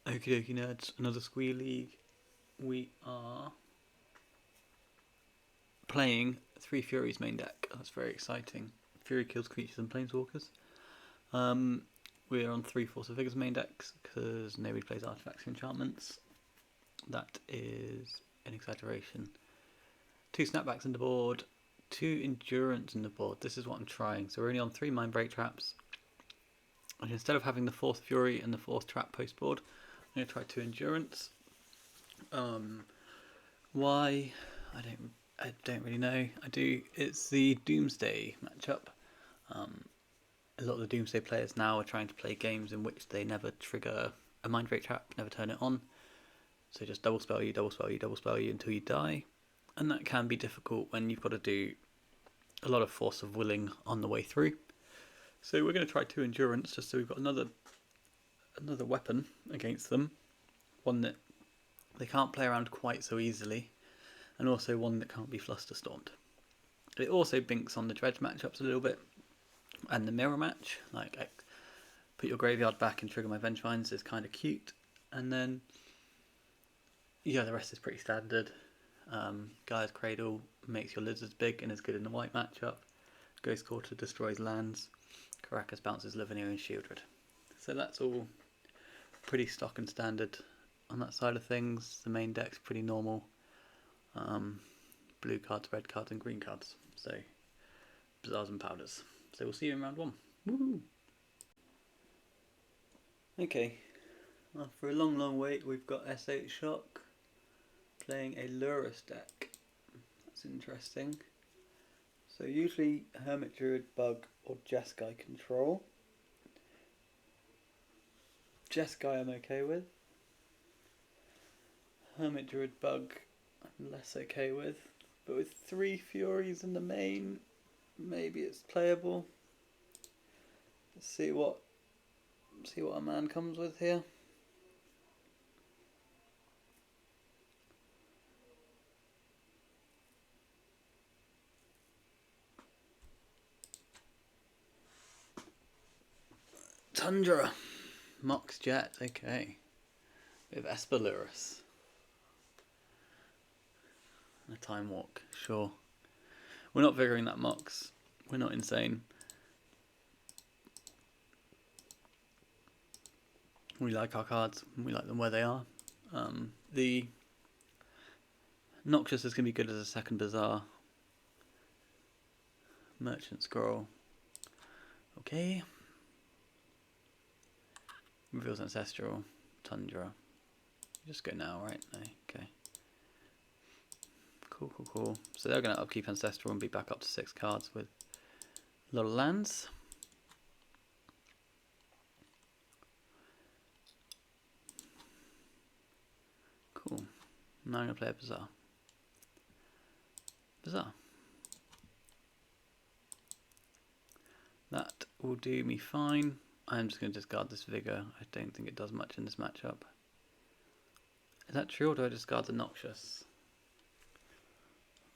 Okie dokie nerds, another Squee League. We are playing 3 Furies main deck. That's very exciting. Fury kills creatures and planeswalkers. We're on 3 Force of Vigors main decks because nobody plays artifacts or enchantments. That is an exaggeration. 2 snapbacks in the board, 2 endurance in the board. This is what I'm trying. So we're only on 3 mind break traps. And instead of having the 4th Fury and the 4th trap post board, I'm going to try 2 endurance. Why? I don't really know. It's the Doomsday matchup. A lot of the Doomsday players now are trying to play games in which they never trigger a mind break trap, never turn it on. So just double spell you, double spell you, double spell you until you die. And that can be difficult when you've got to do a lot of force of willing on the way through. So we're going to try 2 endurance just so we've got another weapon against them. One that they can't play around quite so easily, and also one that can't be flusterstormed. It also binks on the dredge matchups a little bit, and the mirror match, like I put your graveyard back and trigger my Vengevines is kind of cute, and then yeah, the rest is pretty standard. Gaia's Cradle makes your lizards big and is good in the white matchup. Ghost Quarter destroys lands. Caracas bounces Lavinia and Shieldred. So that's all pretty stock and standard on that side of things. The main deck's pretty normal. Blue cards, red cards and green cards. So bazaars and powders. So we'll see you in round 1. Woohoo! Okay, after a long wait we've got S8 Shock playing a Lurrus deck. That's interesting. So usually Hermit Druid, Bug or Jeskai control. Jeskai I'm okay with. Hermit Druid, Bug I'm less okay with. But with 3 Furies in the main, maybe it's playable. Let's see what our man comes with here. Tundra, Mox Jet, okay. We have Esper Lurrus. And a Time Walk, sure. We're not figuring that Mox. We're not insane. We like our cards. We like them where they are. The Noxious is going to be good as a second Bazaar. Merchant Scroll. Okay. Reveals Ancestral. Tundra. Just go now, right? No. Okay. Cool. So they're going to upkeep Ancestral and be back up to 6 cards with a lot of lands. Cool. Now I'm going to play a Bazaar. That will do me fine. I'm just going to discard this Vigor. I don't think it does much in this matchup. Is that true, or do I discard the Noxious?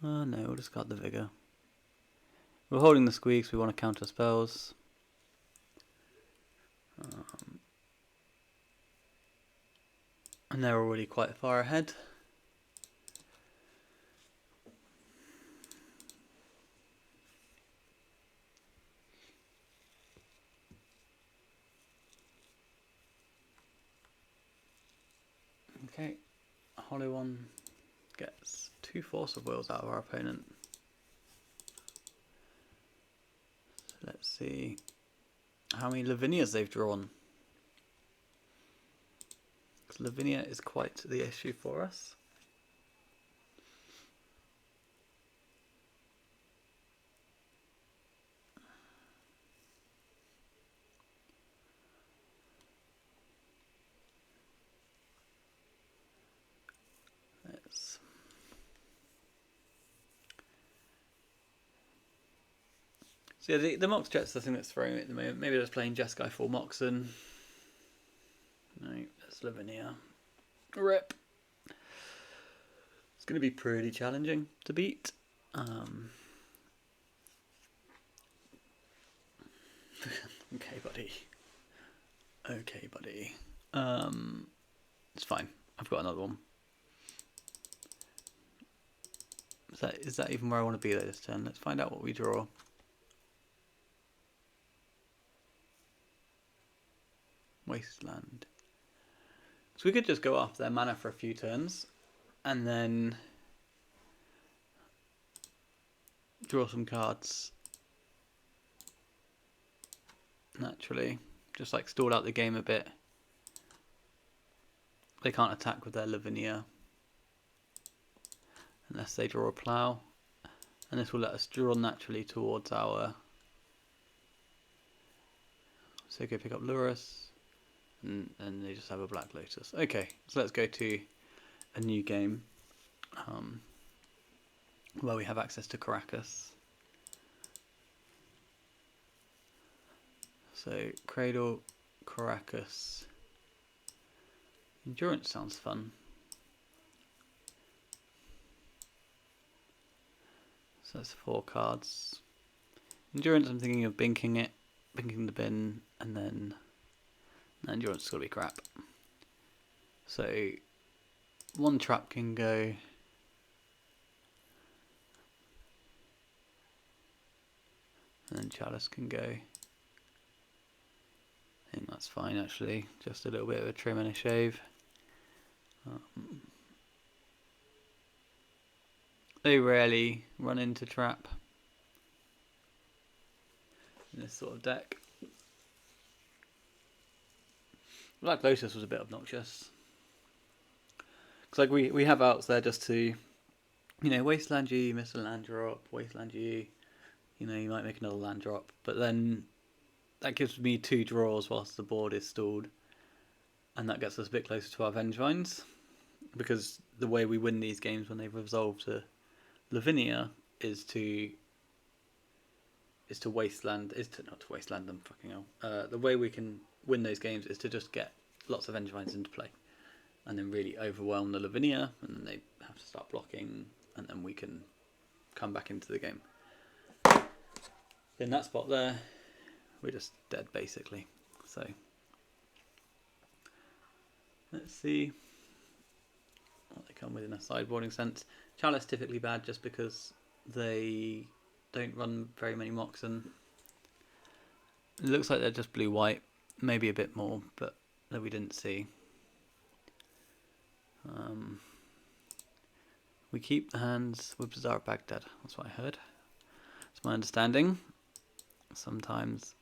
No, we'll discard the Vigor. We're holding the Squee because we want to counter spells. And they're already quite far ahead. Okay, Hollow One gets 2 Force of Wills out of our opponent. So let's see how many Lavinias they've drawn. Because Lavinia is quite the issue for us. So yeah, the Mox Jet's the thing that's throwing me at the moment. Maybe they're just playing Jeskai for Moxen. No, that's Lavinia. Rip. It's going to be pretty challenging to beat. Okay, buddy. It's fine. I've got another one. Is that even where I want to be though this turn? Let's find out what we draw. Wasteland. So we could just go after their mana for a few turns and then draw some cards naturally. Just like stall out the game a bit. They can't attack with their Lavinia unless they draw a plough. And this will let us draw naturally towards our... So go pick up Lurus. And they just have a Black Lotus. Okay, so let's go to a new game where we have access to Caracas. So Cradle, Caracas. Endurance sounds fun. So that's 4 cards. Endurance, I'm thinking of binking the bin, and then endurance is got to be crap. So 1 trap can go. And then Chalice can go. I think that's fine actually. Just a little bit of a trim and a shave. They rarely run into trap in this sort of deck. Black Lotus was a bit obnoxious. Because like we have outs there just to, Wasteland you, miss a land drop, Wasteland you might make another land drop. But then that gives me 2 draws whilst the board is stalled. And that gets us a bit closer to our Vengevines. Because the way we win these games when they've resolved to Lavinia is to wasteland, not to wasteland them, fucking hell. The way we can win those games is to just get lots of Vengevines into play. And then really overwhelm the Lavinia, and then they have to start blocking, and then we can come back into the game. In that spot there, we're just dead basically. So let's see what they come with in a sideboarding sense. Chalice typically bad just because they don't run very many Moxen. It looks like they're just blue-white, maybe a bit more, but that we didn't see. We keep the hands with Bazaar of Baghdad, that's what I heard. It's my understanding. Sometimes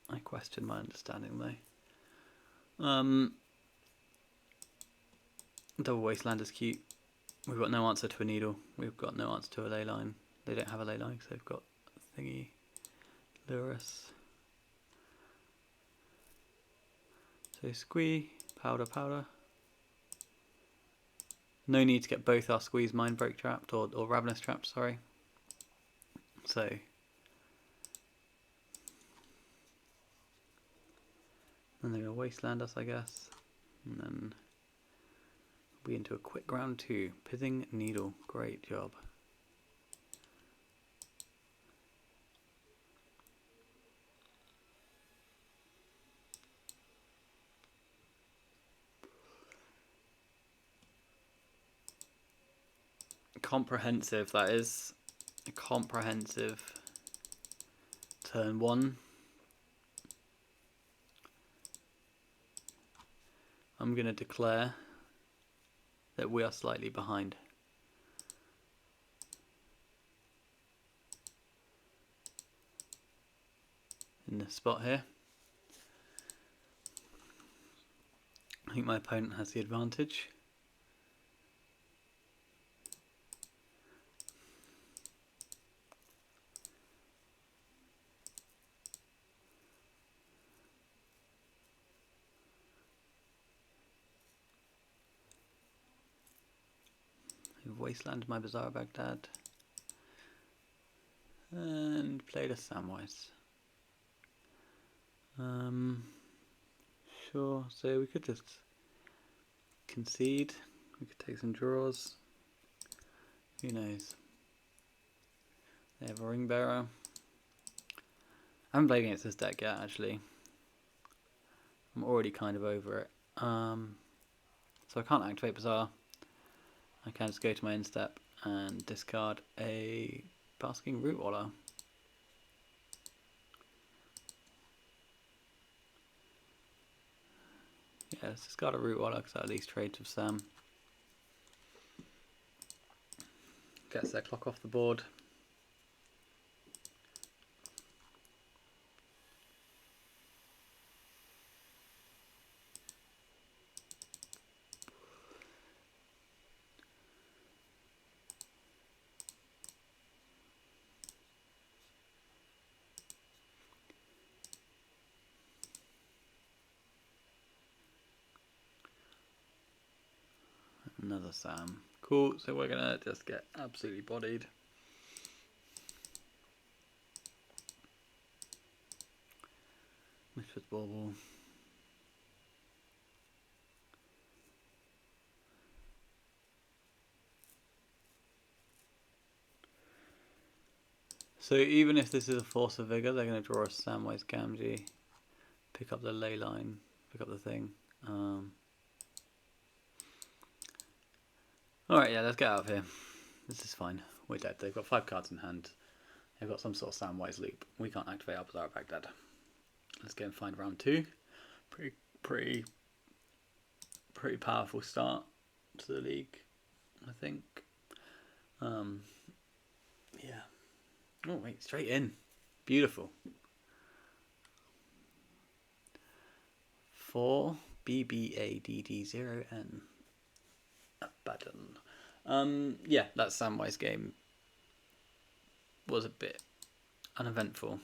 I question my understanding though. Double Wasteland is cute. We've got no answer to a Needle. We've got no answer to a ley line. They don't have a ley line because they've got a thingy. Lurus. So Squee, powder. No need to get both our Squeeze Mindbreak trapped or Ravenous trapped, sorry. So then they're going to Wasteland us, I guess. And then we'll be into a quick round 2. Pithing Needle, great job. Comprehensive, that is. A comprehensive turn 1. I'm going to declare that we are slightly behind. In this spot here. I think my opponent has the advantage. Wasteland my Bazaar of Baghdad and played a Samwise. Sure, so we could just concede, we could take some draws, who knows. They have a Ring Bearer. I haven't played against this deck yet actually. I'm already kind of over it. So I can't activate Bazaar. I can just go to my end step and discard a Basking Root Waller. Yeah, let's discard a Root Waller because that at least trades with Sam. Gets their clock off the board. Another Sam. Cool, so we're gonna just get absolutely bodied. Misfits Bauble. So even if this is a Force of Vigor, they're going to draw a Samwise Gamgee, pick up the ley line, pick up the thing. Alright, yeah, let's get out of here. This is fine. We're dead. They've got 5 cards in hand. They've got some sort of Samwise loop. We can't activate our Bazaar Baghdad. Let's go and find round 2. Pretty powerful start to the league, I think. Yeah. Oh wait, straight in. Beautiful. 4 BBADD0N. Abaddon. Yeah, that Samwise game was a bit uneventful.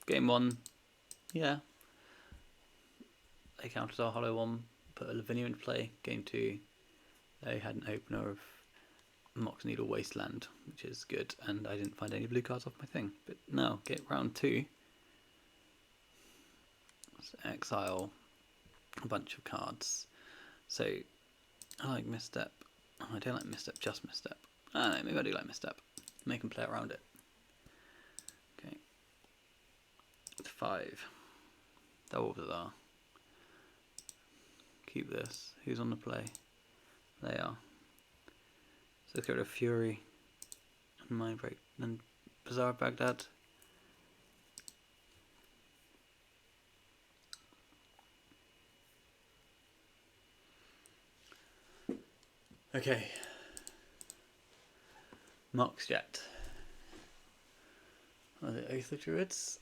Game 1, yeah. They countered our hollow 1, put a Lavinia into play. Game 2, they had an opener of Mox Needle Wasteland, which is good, and I didn't find any blue cards off my thing. But now, get round 2. Let's exile a bunch of cards. So, I like Misstep. Oh, I don't like Misstep, just Misstep. I don't know, maybe I do like Misstep. Make them play around it. Okay. It's 5. Double Bazaar. Keep this. Who's on the play? They are. So let's go to Fury and Mind Break and Bazaar Baghdad. Okay. Mox Jet. Are they Oath of Druids?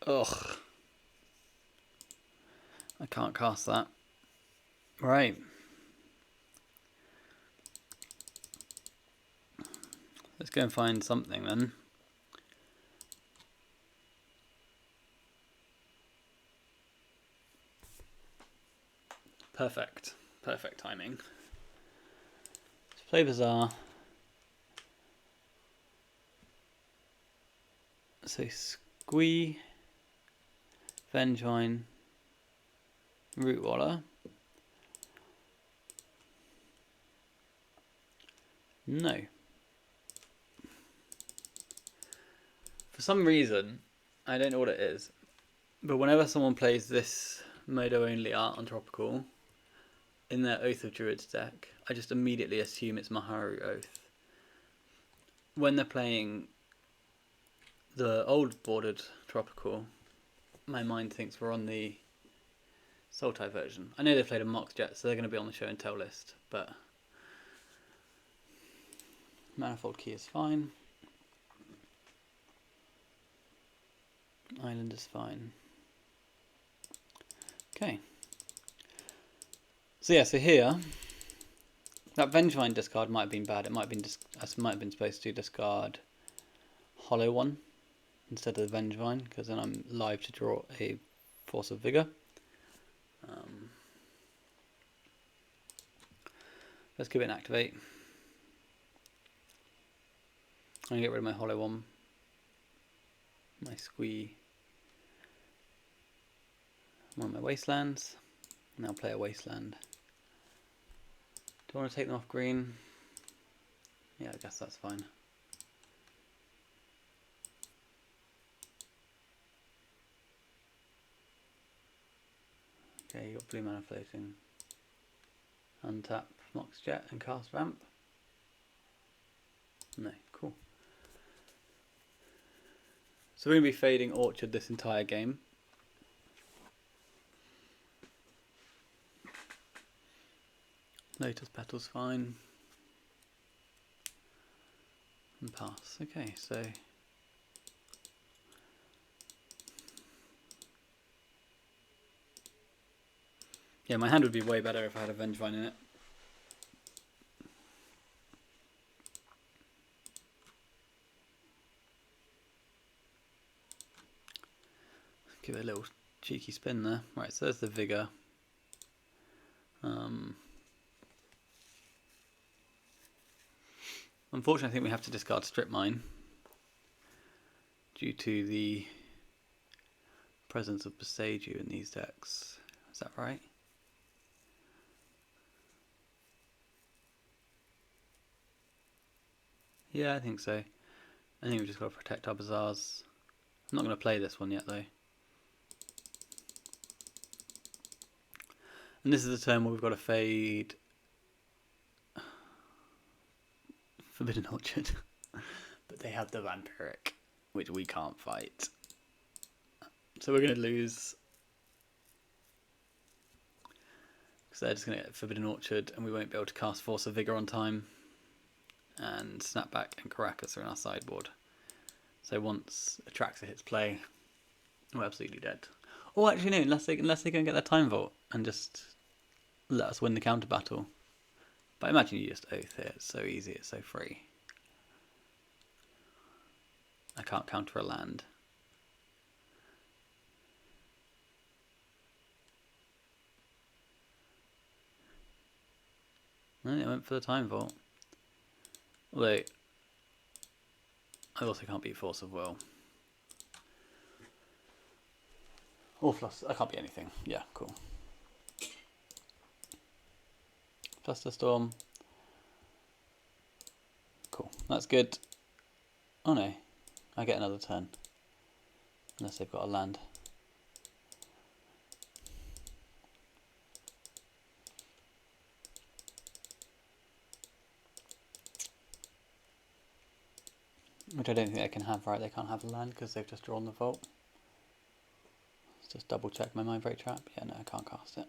Ugh. I can't cast that. Right. Let's go and find something then. Perfect. Perfect timing. Let's play Bazaar. So Squee, Vengevine, Root Waller. No. For some reason, I don't know what it is, but whenever someone plays this Modo only art on Tropical in their Oath of Druids deck, I just immediately assume it's Maharu Oath. When they're playing the old bordered Tropical, my mind thinks we're on the Sultai version. I know they played a Mox Jet, so they're going to be on the show and tell list, but Manifold Key is fine. Island is fine. Okay. So yeah, so here, that Vengevine discard might have been bad. It might have been I might have been supposed to discard Hollow one instead of the Vengevine, because then I'm live to draw a Force of Vigor. Let's give it an activate. I'm going to get rid of my Hollow one, my Squee, one of my Wastelands. Now play a Wasteland. Do I want to take them off green? Yeah, I guess that's fine. Okay, you got blue mana floating. Untap Mox Jet and cast Ramp. No, cool. So we're going to be fading Orchard this entire game. Lotus Petal's fine. And pass. Okay, so... yeah, my hand would be way better if I had a Vengevine in it. Give it a little cheeky spin there. Right, so there's the Vigor. Unfortunately, I think we have to discard Strip Mine due to the presence of Boseiju in these decks. Is that right? Yeah, I think so. I think we've just got to protect our Bazaars. I'm not going to play this one yet, though. And this is the turn where we've got to fade Forbidden Orchard. But they have the Vampiric, which we can't fight. So we're going to lose. Because they're just going to get Forbidden Orchard and we won't be able to cast Force of Vigor on time. And Snapback and Caracas are in our sideboard. So once Atraxa hits play, we're absolutely dead. Or actually no, unless they go and get their Time Vault and just let us win the counter battle. But I imagine you just Oath it. It's so easy, it's so free. I can't counter a land. No, they went for the Time Vault. Although, I also can't beat Force of Will. Or Fluster. I can't beat anything. Yeah, cool. Flusterstorm. Cool. That's good. Oh no. I get another turn. Unless they've got a land. Which I don't think they can have, right? They can't have the land because they've just drawn the vault. Let's just double check my Mind Break Trap. Yeah, no, I can't cast it.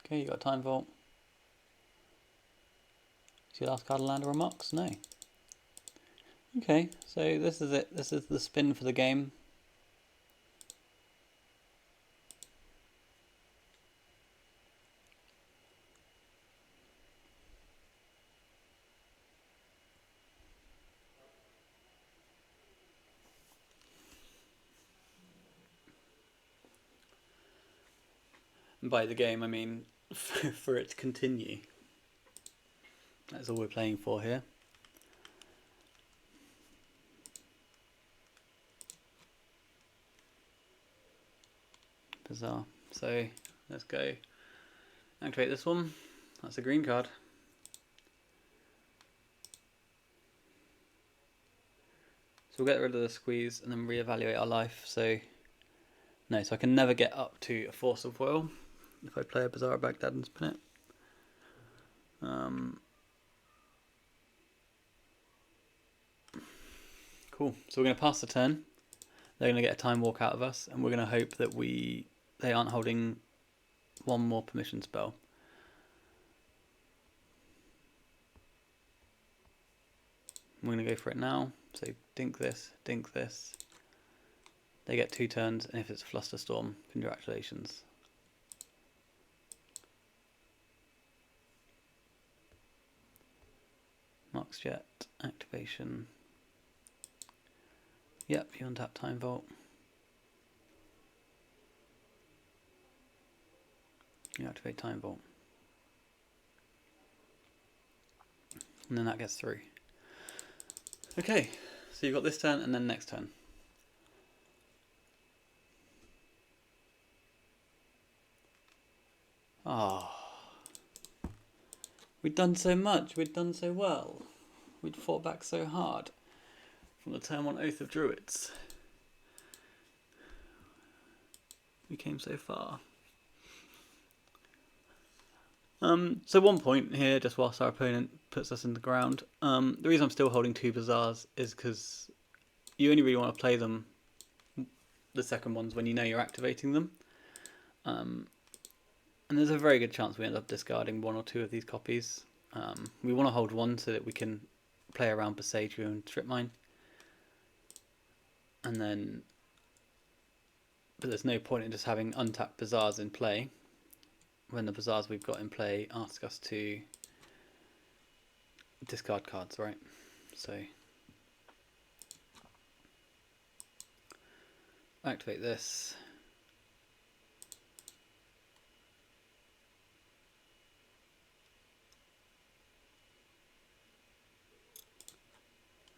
Okay, you got a Time Vault. Is your last card a land or a Mox? No. Okay, so this is it. This is the spin for the game. And by the game, I mean for it to continue. That's all we're playing for here. Bizarre. So let's go activate this one. That's a green card. So we'll get rid of the squeeze and then reevaluate our life. So no, so I can never get up to a Force of Will if I play a Bizarre Baghdad and spin it. Cool. So we're going to pass the turn. They're going to get a Time Walk out of us, and we're going to hope that they aren't holding one more permission spell. We're going to go for it now. So dink this, dink this. They get 2 turns, and if it's Flusterstorm, congratulations. Mox Jet, activation. Yep, you untap Time Vault. You activate Time Vault. And then that gets through. Okay, so you've got this turn and then next turn. Ah, oh. We'd done so much, we'd done so well. We'd fought back so hard from the turn 1 Oath of Druids. we came so far. So 1 point here, just whilst our opponent puts us in the ground. The reason I'm still holding 2 Bazaars is because you only really want to play them, the second ones, when you know you're activating them. And there's a very good chance we end up discarding 1 or 2 of these copies. We want to hold 1 so that we can play around Besage and Strip Mine. And then, but there's no point in just having untapped Bazaars in play when the Bazaars we've got in play ask us to discard cards, right? So activate this.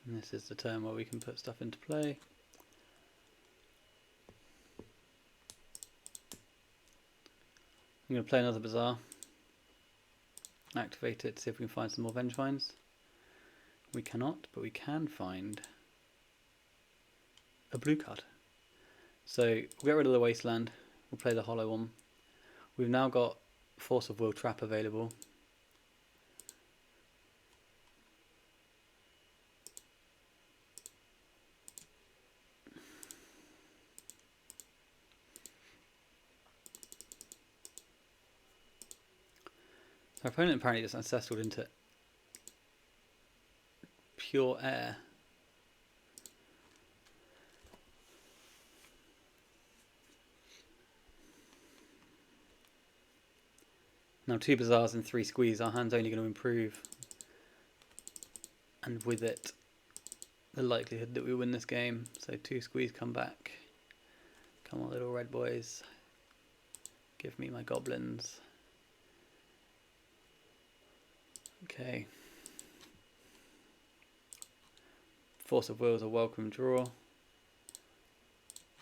And this is the turn where we can put stuff into play. I'm going to play another Bazaar, activate it, see if we can find some more Vengevines. We cannot, but we can find a blue card. So we'll get rid of the Wasteland, we'll play the hollow one. We've now got Force of Will Trap available. Our opponent apparently just ancestral into pure air. Now 2 Bazaars and 3 Squees, our hand's only going to improve. And with it, the likelihood that we win this game. So 2 Squees come back. Come on, little red boys. Give me my goblins. Okay. Force of Will is a welcome draw.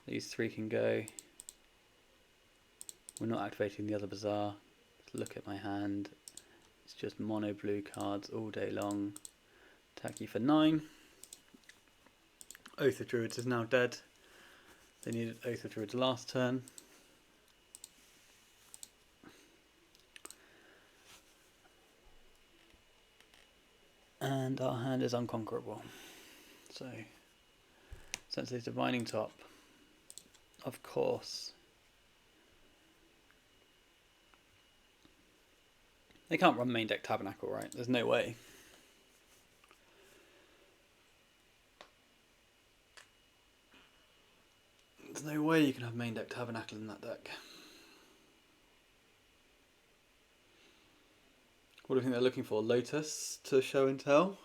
These 3 can go. We're not activating the other Bazaar. Let's look at my hand. It's just mono blue cards all day long. Attack you for 9. Oath of Druids is now dead. They needed Oath of Druids last turn. And our hand is unconquerable. So, Sensei's Divining Top, of course. They can't run main deck Tabernacle, right? There's no way. There's no way you can have main deck Tabernacle in that deck. What do you think they're looking for? Lotus to show and tell?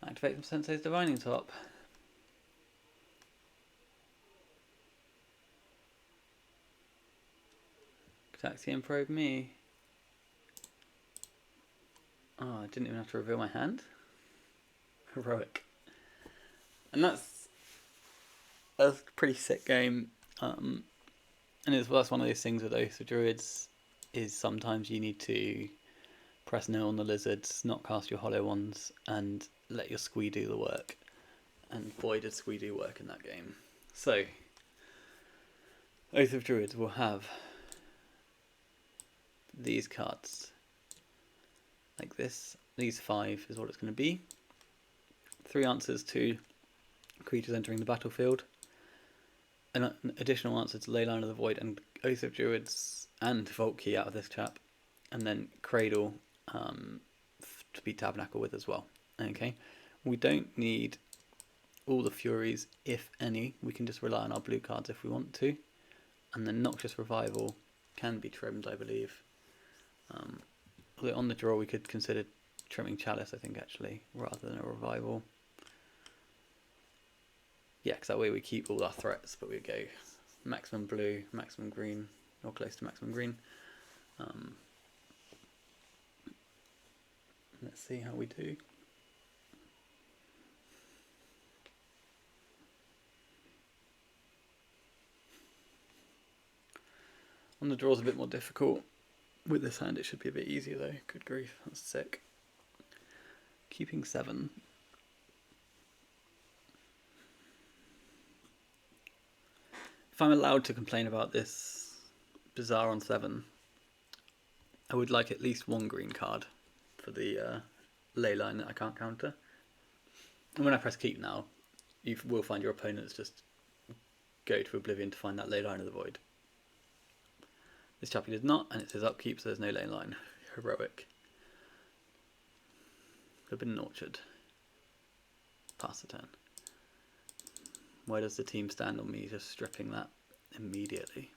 Activate from Sensei's Divining Top. Taxi and probe me. Oh, I didn't even have to reveal my hand. Heroic. And that's a pretty sick game. And that's one of those things with Oath of Druids, is sometimes you need to press no on the lizards, not cast your hollow ones, and let your Squee do the work. And boy did Squee do work in that game. So, Oath of Druids will have these cards like this. These 5 is what it's going to be. 3 answers to creatures entering the battlefield. An additional answer to Leyline of the Void and Oath of Druids and Vault Key out of this chap. And then Cradle to be Tabernacle with as well. Okay, we don't need all the Furies, if any. We can just rely on our blue cards if we want to. And then Noxious Revival can be trimmed, I believe. Although on the draw we could consider trimming Chalice, I think, actually, rather than a Revival. Yeah, because that way we keep all our threats, but we go maximum blue, maximum green, or close to maximum green. Let's see how we do. On the draw is a bit more difficult. With this hand it should be a bit easier though. Good grief, that's sick. Keeping 7. if I'm allowed to complain about this Bazaar on 7, I would like at least one green card for the ley line that I can't counter. And when I press keep now, you will find your opponents just go to oblivion to find that ley line of the void. This chappie did not, and it says upkeep, so there's no ley line. Heroic. Could have been an orchard. Pass the turn. Where does the team stand on me just stripping that immediately?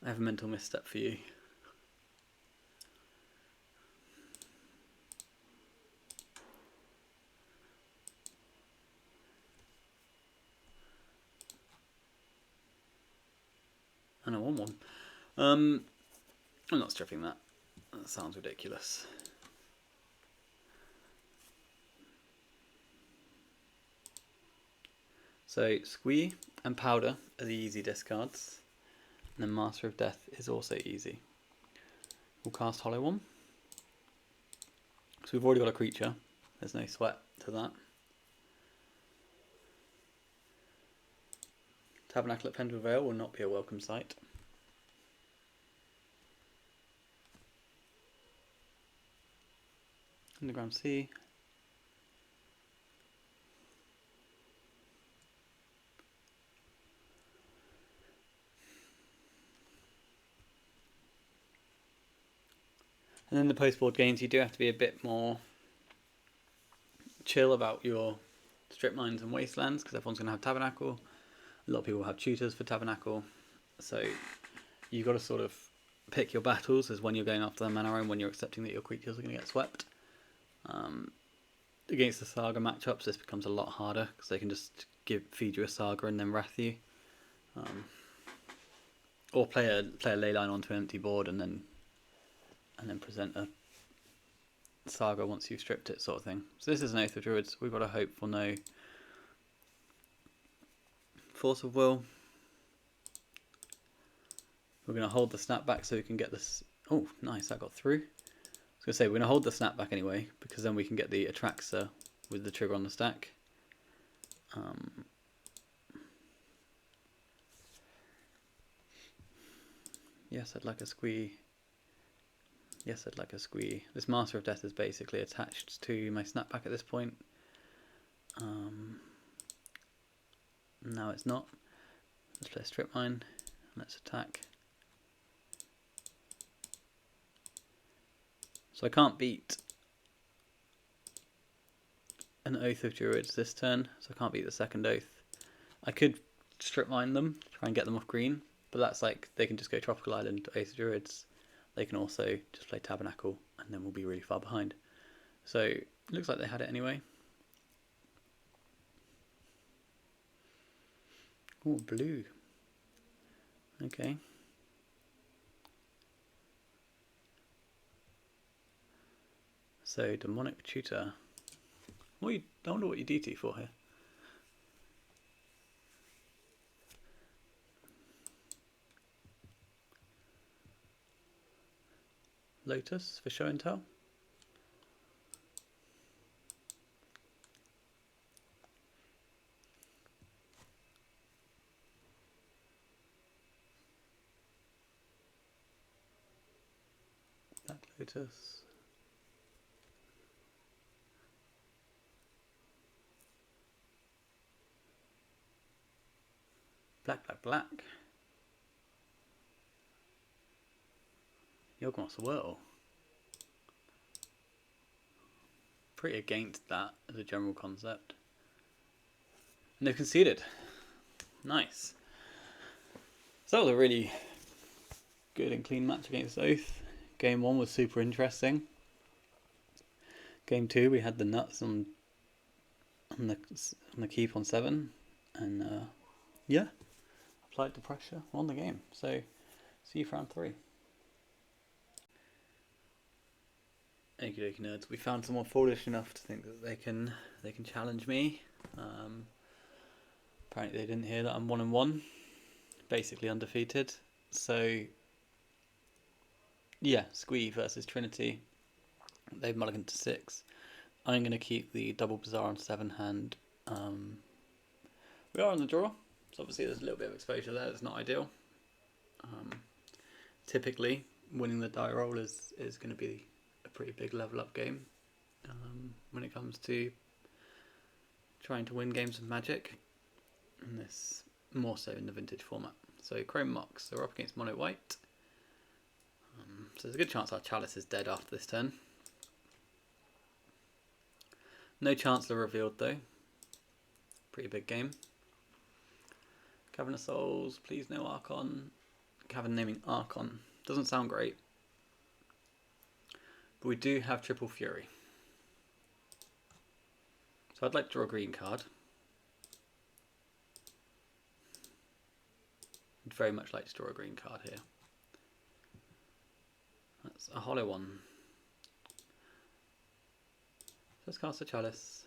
I have a mental misstep for you. And I won one. I'm not stripping that. That sounds ridiculous. So Squee and Powder are the easy discards. And then Master of Death is also easy. We'll cast Hollow One. So we've already got a creature. There's no sweat to that. Tabernacle at Pendle Vale will not be a welcome sight. Underground Sea. And then the post-board games, you do have to be a bit more chill about your strip mines and wastelands, because everyone's going to have Tabernacle. A lot of people have tutors for Tabernacle. So you've got to sort of pick your battles as when you're going after the mana and when you're accepting that your creatures are going to get swept. Against the Saga matchups, this becomes a lot harder, because they can just feed you a Saga and then wrath you. Or play a Leyline onto an empty board and then present a Saga once you've stripped it, sort of thing. So this is an Oath of Druids. We've got to hope for no Force of Will. We're going to hold the snapback so we can get this. Oh, nice, that got through. I was going to say, we're going to hold the snapback anyway, because then we can get the Atraxa with the trigger on the stack. Yes, I'd like a Squee. Yes, I'd like a Squee. This Master of Death is basically attached to my snapback at this point. No, it's not. Let's play a strip mine. Let's attack. So I can't beat an Oath of Druids this turn, so I can't beat the second Oath. I could strip mine them, try and get them off green, but that's like, they can just go Tropical Island, Oath of Druids. They can also just play Tabernacle, and then we'll be really far behind. So, it looks like they had it anyway. Oh, blue. Okay. So, Demonic Tutor. I wonder what you DT for here. Lotus for show and tell. Black Lotus. Black, black, black. Yawgmoth's Whirl. Pretty against that as a general concept. And they've conceded. Nice. So that was a really good and clean match against Oath. Game 1 was super interesting. Game 2 we had the nuts on the keep on 7, and yeah, applied the pressure, won the game. So see you for round 3. Okie dokie nerds, we found someone foolish enough to think that they can challenge me. Apparently they didn't hear that I'm 1-1, basically undefeated. So yeah, Squee versus Trinity. They've mulliganed to 6. I'm going to keep the double Bazaar on 7 hand. We are on the draw, so obviously there's a little bit of exposure there. It's not ideal. Typically, winning the die roll is going to be a pretty big level up game when it comes to trying to win games of Magic, and this more so in the vintage format. So Chrome Mox, so we're up against mono white. So there's a good chance our Chalice is dead after this turn. No Chancellor revealed though. Pretty big game. Cavern of Souls, please no Archon. Cavern naming Archon. Doesn't sound great. But we do have Triple Fury. So I'd like to draw a green card. I'd very much like to draw a green card here. That's a hollow one. Let's cast a Chalice.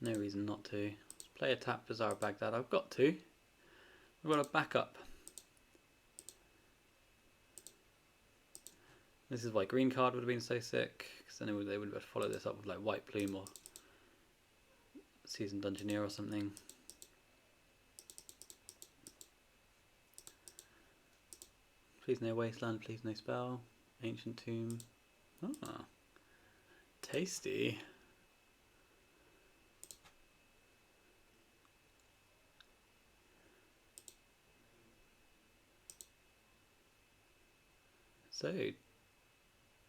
No reason not to. Let's play a tap Bazaar of Baghdad. I've got to. I've got a backup. This is why green card would have been so sick, because then they would have to follow this up with like White Plume or Seasoned Dungeoneer or something. Please no Wasteland, please no spell. Ancient Tomb. Ah, tasty. So,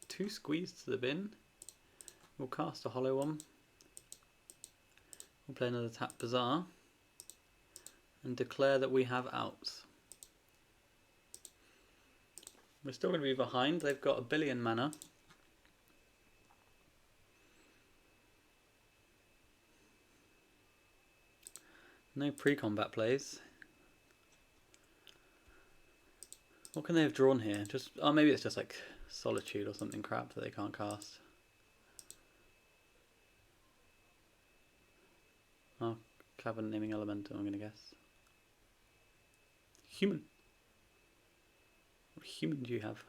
2 Squees to the bin. We'll cast a hollow one. We'll play another tap Bazaar and declare that we have outs. We're still going to be behind. They've got 1 billion mana. No pre-combat plays. What can they have drawn here? Just maybe it's just like Solitude or something crap that they can't cast. Oh, Cavern naming Elemental, I'm going to guess. Human. What human do you have?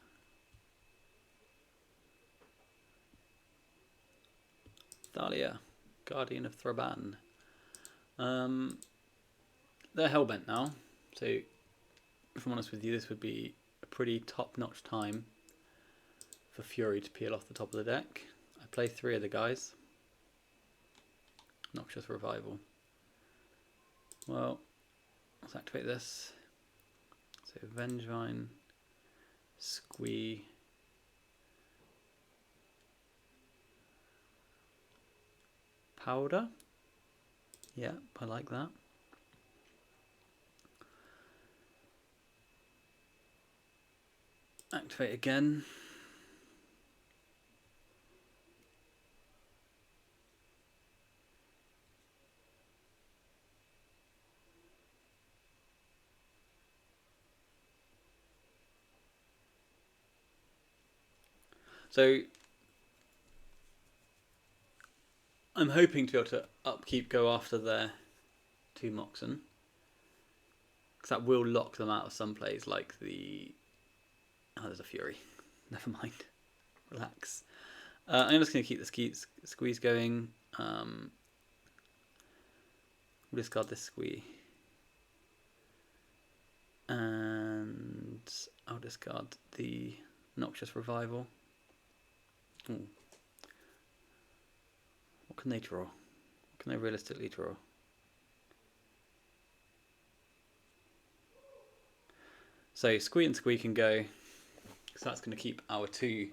Thalia, Guardian of Thraban. They're hellbent now, so if I'm honest with you, this would be a pretty top-notch time for Fury to peel off the top of the deck. I play 3 of the guys. Noxious Revival. Well, let's activate this. So Vengevine, Squee, Powder. Yeah, I like that. Activate again. So I'm hoping to be able to go after their 2 Moxen, because that will lock them out of some plays like the... Oh, there's a Fury. Never mind. Relax. I'm just going to keep the Squeeze going. We'll discard this Squee. And I'll discard the Noxious Revival. Ooh. What can they draw? What can they realistically draw? So Squee and Squee can go. So that's going to keep our two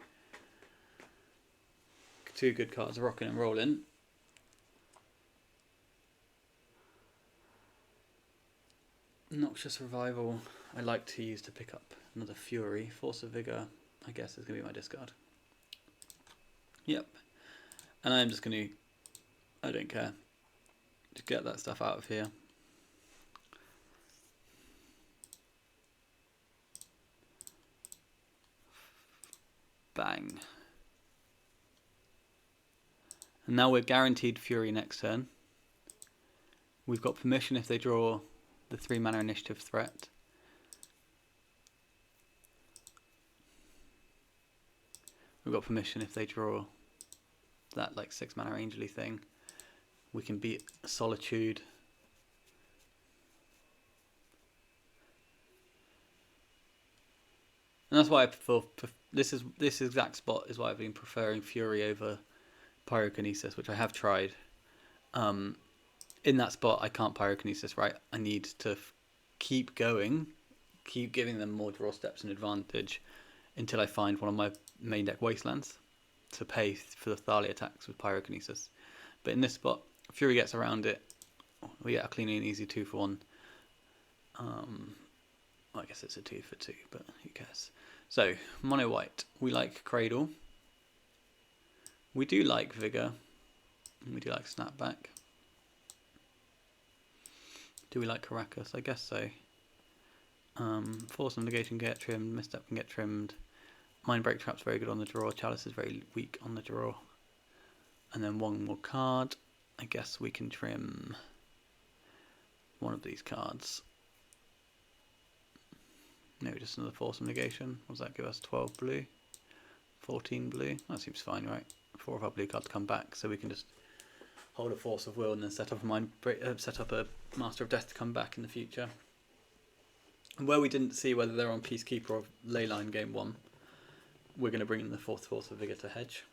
good cards rocking and rolling. Noxious Revival I like to use to pick up another Fury. Force of Vigor I guess is going to be my discard. Yep. And I'm just going to, I don't care, just get that stuff out of here. Bang. And now we're guaranteed Fury next turn. We've got permission if they draw the 3 mana initiative threat. we've got permission if they draw that like 6 mana Angelly thing. We can beat Solitude. And that's why I prefer this exact spot is why I've been preferring Fury over Pyrokinesis, which I have tried. In that spot, I can't Pyrokinesis, right? I need to keep going, keep giving them more draw steps and advantage until I find one of my main deck Wastelands to pay for the Thalia attacks with Pyrokinesis. But in this spot, Fury gets around it. We get a clean and easy 2 for 1. I guess it's a 2 for 2, but who cares? So, mono white. We like Cradle. We do like Vigor. We do like Snapback. Do we like Caracas? I guess so. Force and Negation can get trimmed. Misstep can get trimmed. Mindbreak Trap's very good on the draw. Chalice is very weak on the draw. And then one more card. I guess we can trim one of these cards. No, just another Force and Negation. What does that give us? 12 blue? 14 blue? That seems fine, right? 4 of our blue cards come back, so we can just hold a Force of Will and then set up a Master of Death to come back in the future. And where we didn't see whether they're on Peacekeeper or Leyline game 1, we're going to bring in the 4th Force of Vigor to hedge.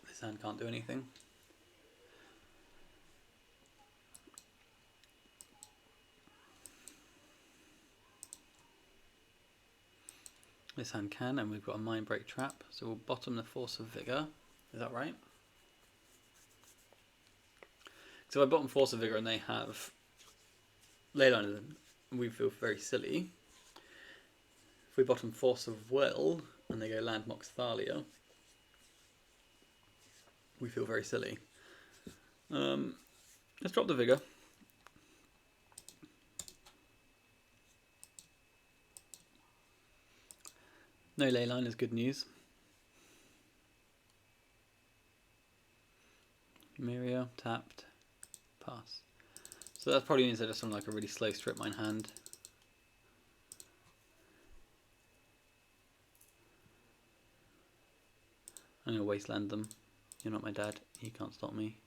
This hand can't do anything. This hand can, and we've got a Mindbreak Trap, so we'll bottom the Force of Vigor. Is that right? So if I bottom Force of Vigor and they have Leyline in them, we feel very silly. If we bottom Force of Will and they go Landmox Thalia, we feel very silly. Let's drop the Vigor. No Leyline is good news. Miria, tapped, pass. So that probably means they're just on like a really slow strip mine hand. I'm going to wasteland them. You're not my dad. You can't stop me.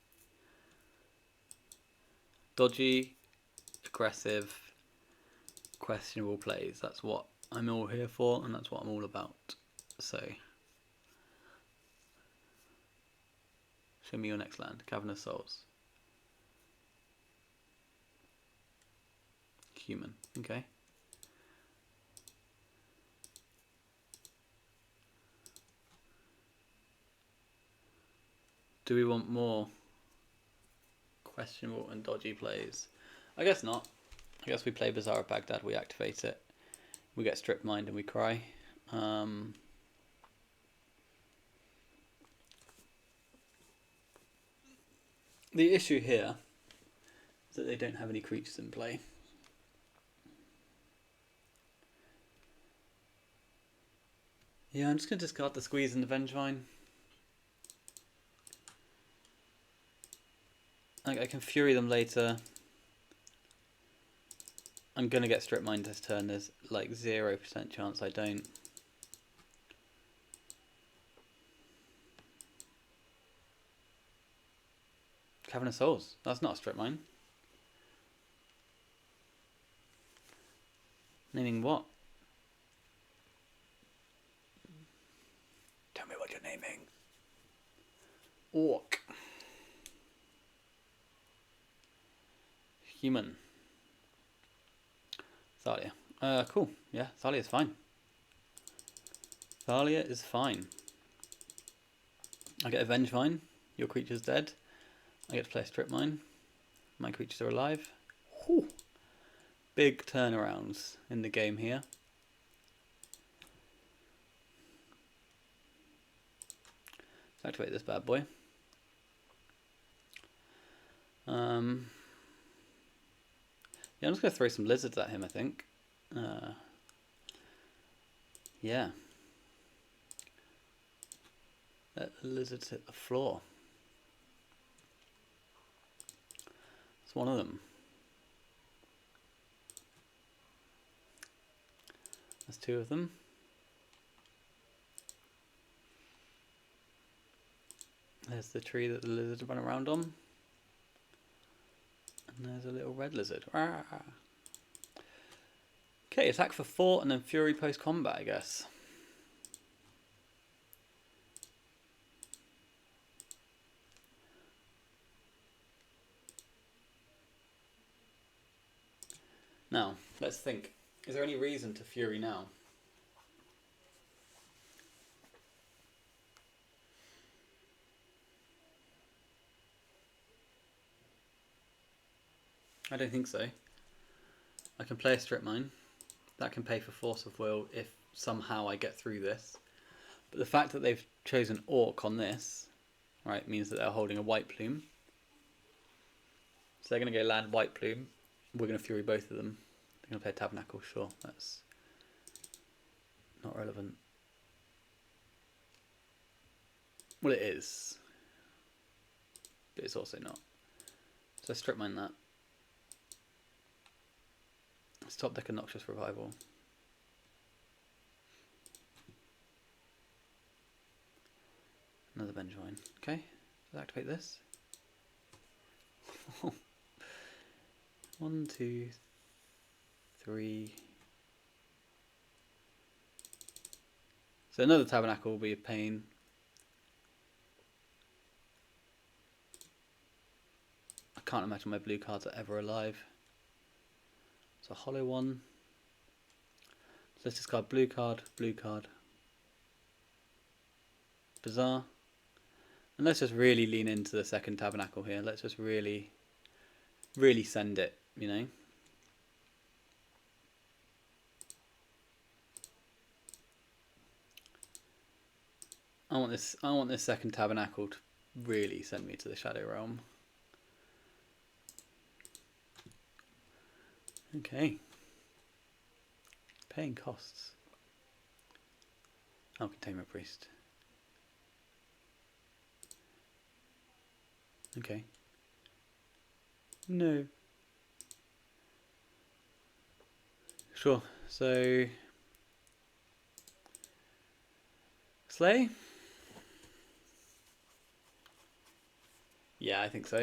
Dodgy, aggressive, questionable plays. That's what I'm all here for, and that's what I'm all about. So, show me your next land. Cavernous Souls. Human. Okay. Do we want more questionable and dodgy plays? I guess not. I guess we play Bazaar of Baghdad, we activate it. We get strip mined and we cry. The issue here is that they don't have any creatures in play. Yeah, I'm just going to discard the Squeeze and the Vengevine. I can Fury them later. I'm going to get strip mined this turn. There's like 0% chance I don't. Cavern of Souls. That's not a strip mine. Naming what? Tell me what you're naming. Orc. Human. Thalia. Cool. Yeah, Thalia is fine. Thalia is fine. I get a Vengevine. Your creature's dead. I get to play a strip mine. My creatures are alive. Whew. Big turnarounds in the game here. Let's activate this bad boy. Yeah, I'm just going to throw some lizards at him, I think. Yeah. Let the lizards hit the floor. It's one of them. There's 2 of them. There's the tree that the lizard run around on. And there's a little red lizard. Rah! Okay, attack for 4 and then fury post combat, I guess. Now, let's think. Is there any reason to fury now? I don't think so. I can play a strip mine. That can pay for force of will if somehow I get through this. But the fact that they've chosen orc on this, right, means that they're holding a white plume. So they're going to go land white plume. We're going to fury both of them. They're going to play tabernacle, sure. That's not relevant. Well, it is. But it's also not. So strip mine that. Let's top deck a Noxious Revival. Another Vengevine. Okay, let's activate this. 1, 2, 3. So another Tabernacle will be a pain. I can't imagine my blue cards are ever alive. So hollow one. So let's discard blue card, Bizarre. And let's just really lean into the second tabernacle here. Let's just really send it, you know. I want this second tabernacle to really send me to the Shadow Realm. Okay. Paying costs. Oh, Containment Priest. Okay. No. Sure. So Slay? Yeah, I think so.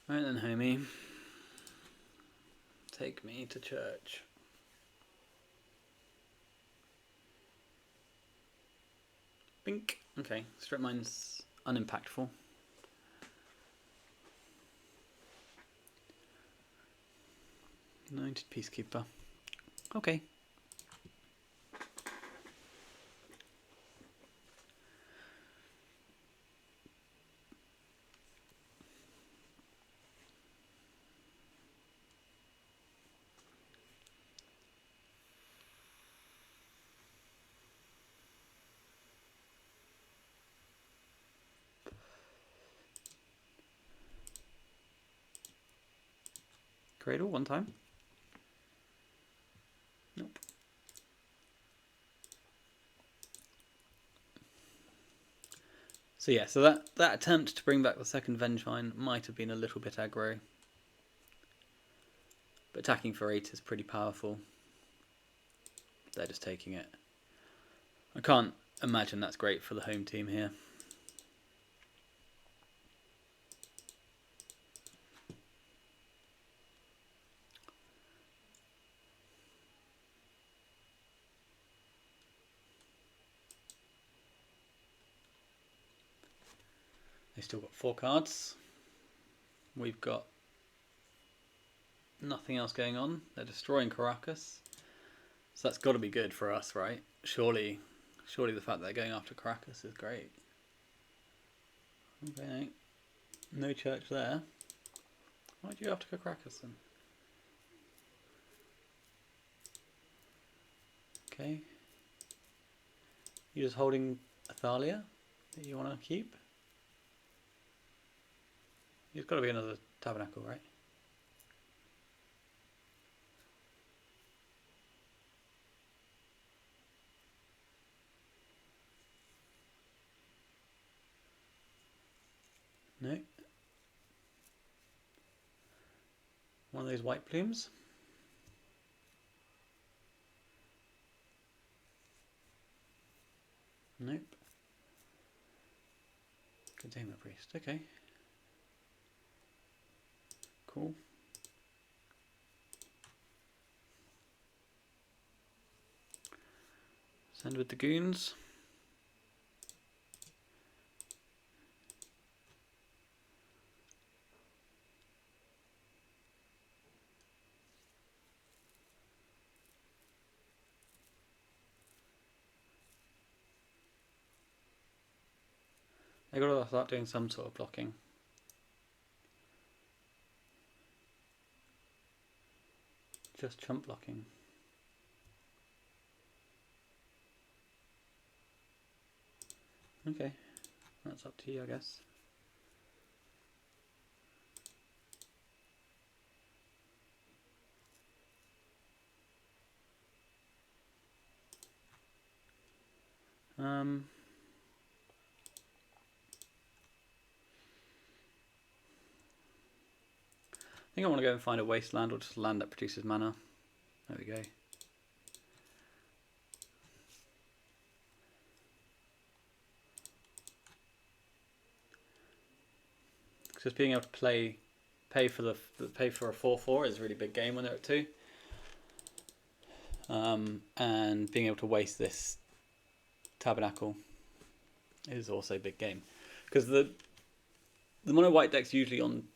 Right then, homie. Take me to church. Bink. Okay, strip mine's unimpactful. Anointed Peacekeeper. Okay. Cradle one time. Nope. So yeah, so that attempt to bring back the second Vengevine might have been a little bit aggro. But attacking for 8 is pretty powerful. They're just taking it. I can't imagine that's great for the home team here. They've still got 4 cards. We've got nothing else going on. They're destroying Caracas. So that's got to be good for us, right? Surely the fact that they're going after Caracas is great. Okay, no church there. Why'd you go after Caracas then? Okay. You're just holding Athalia that you want to keep? There's got to be another tabernacle, right? of those white plumes. Nope. Containment Priest, okay. Cool. Send with the goons. They gotta start doing some sort of blocking. Just chump blocking. Okay, that's up to you, I guess. I think I want to go and find a wasteland or just land that produces mana. There we go. Just being able to pay for a 4/4 is a really big game when they're at 2. And being able to waste this Tabernacle is also a big game, because the mono white deck's usually on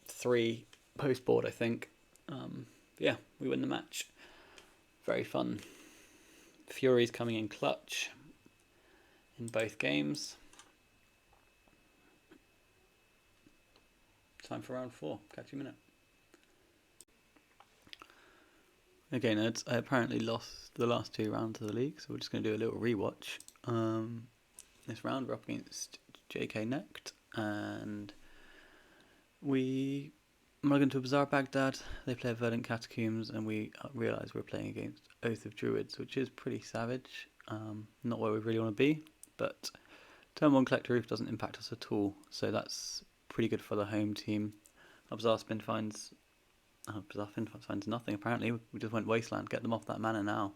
3 post board, I think. Yeah, we win the match. Very fun. Fury's coming in clutch in both games. Time for round 4. Catch you in a minute. Okay, nerds. I apparently lost the last 2 rounds of the league, so we're just going to do a little rewatch. This round we're up against JK Necht, and we log into a Bazaar Baghdad. They play a Verdant Catacombs, and we realise we're playing against Oath of Druids, which is pretty savage. Not where we really want to be, but turn 1 Collector Roof doesn't impact us at all, so that's pretty good for the home team. Bazaar Spin finds nothing apparently. We just went Wasteland, get them off that mana now.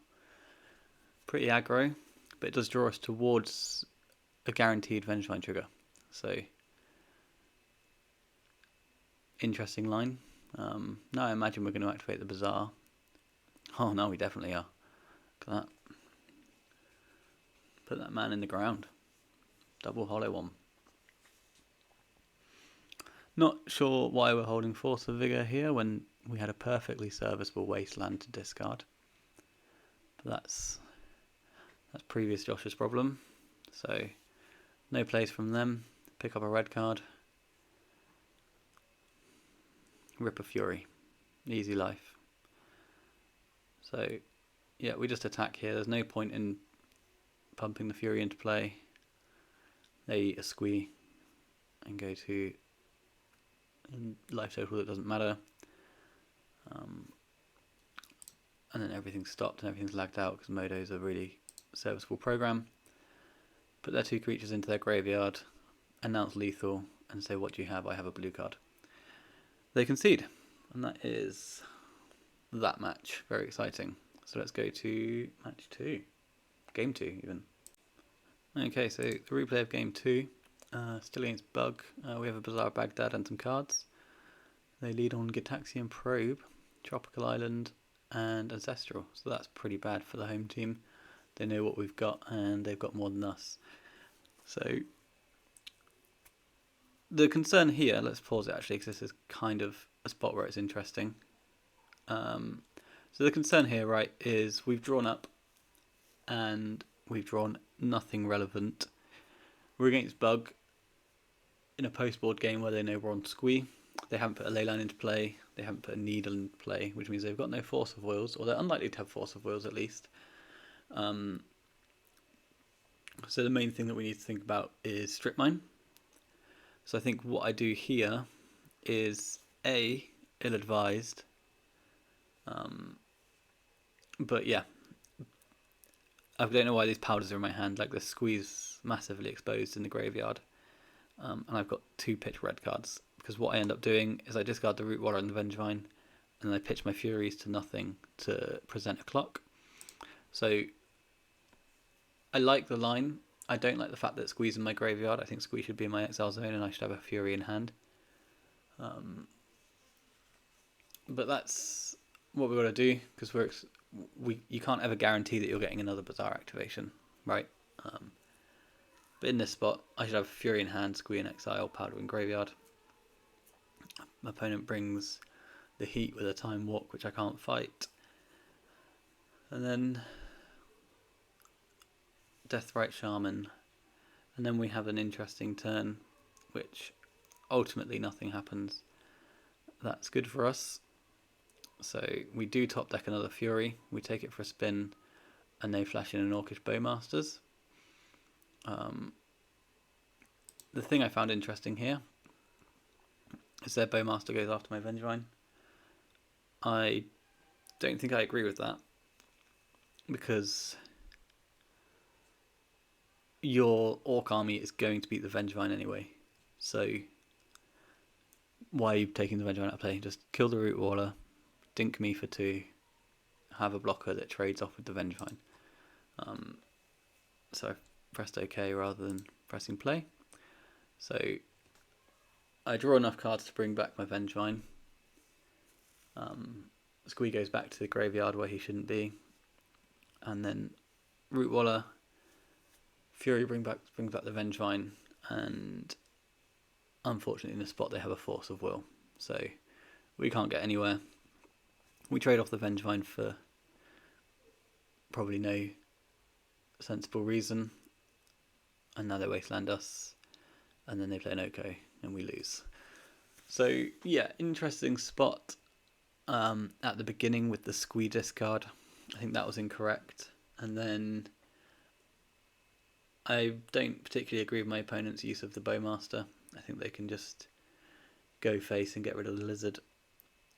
Pretty aggro, but it does draw us towards a guaranteed Vengevine trigger. So, interesting line. Now I imagine we're going to activate the Bazaar. Oh no, we definitely are. Look at that. Put that man in the ground. Double hollow one. Not sure why we're holding Force of Vigor here when we had a perfectly serviceable Wasteland to discard. But that's previous Josh's problem. So no plays from them. Pick up a red card. Rip a Fury. Easy life. So yeah, we just attack here. There's no point in pumping the Fury into play. They eat a Squee and go to life total that doesn't matter. And then everything's stopped and everything's lagged out because Modo's a really serviceable program. Put their 2 creatures into their graveyard, announce lethal, and say, what do you have? I have a blue card. They concede, and that is that match. Very exciting. So let's go to match 2. Game 2 even. Okay, so the replay of game 2. Still against Bug. We have a Bazaar Baghdad and some cards. They lead on Gitaxian Probe, Tropical Island, and Ancestral. So that's pretty bad for the home team. They know what we've got, and they've got more than us. So the concern here, let's pause it actually, because this is kind of a spot where it's interesting. So the concern here, right, is we've drawn up, and we've drawn nothing relevant. We're against Bug in a post-board game where they know we're on Squee. They haven't put a Leyline into play. They haven't put a Needle into play, which means they've got no Force of Wills, or they're unlikely to have Force of Wills at least. So the main thing that we need to think about is Strip Mine. So I think what I do here is ill-advised. But yeah, I don't know why these powders are in my hand. Like the Squee's massively exposed in the graveyard, and I've got 2 pitch red cards. Because what I end up doing is I discard the Root Water and the Vengevine, and I pitch my Furies to nothing to present a clock. So I like the line. I don't like the fact that Squee's in my graveyard. I think Squee should be in my exile zone and I should have a Fury in hand. But that's what we've got to do, because you can't ever guarantee that you're getting another Bazaar activation, right? But in this spot, I should have Fury in hand, Squee in exile, Powder in graveyard. My opponent brings the Heat with a Time Walk, which I can't fight. And then Deathrite Shaman. And then we have an interesting turn, which ultimately nothing happens. That's good for us. So we do top deck another Fury. We take it for a spin, and they flash in an Orcish Bowmasters. The thing I found interesting here is their Bowmaster goes after my Vengevine. I don't think I agree with that, because your Orc army is going to beat the Vengevine anyway. So why are you taking the Vengevine out of play? Just kill the Root Waller, dink me for 2, have a blocker that trades off with the Vengevine. So I pressed OK rather than pressing play. So I draw enough cards to bring back my Vengevine. Squee goes back to the graveyard where he shouldn't be, and then Root Waller, Fury brings back the Vengevine, and unfortunately in the spot they have a Force of Will, so we can't get anywhere. We trade off the Vengevine for probably no sensible reason, and now they wasteland us, and then they play an Oko and we lose. So yeah, interesting spot at the beginning with the Squee discard. I think that was incorrect, and then I don't particularly agree with my opponent's use of the Bowmaster. I think they can just go face and get rid of the Lizard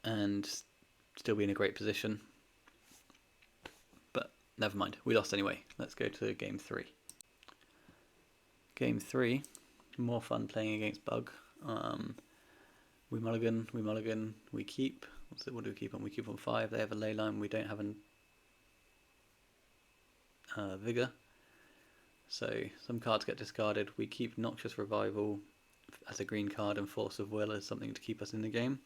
and still be in a great position. But never mind, we lost anyway. Let's go to game 3. Game 3, more fun playing against Bug. We mulligan, we keep. What do we keep on? We keep on 5. They have a ley line. We don't have a Vigor. So some cards get discarded. We keep Noxious Revival as a green card and Force of Will as something to keep us in the game.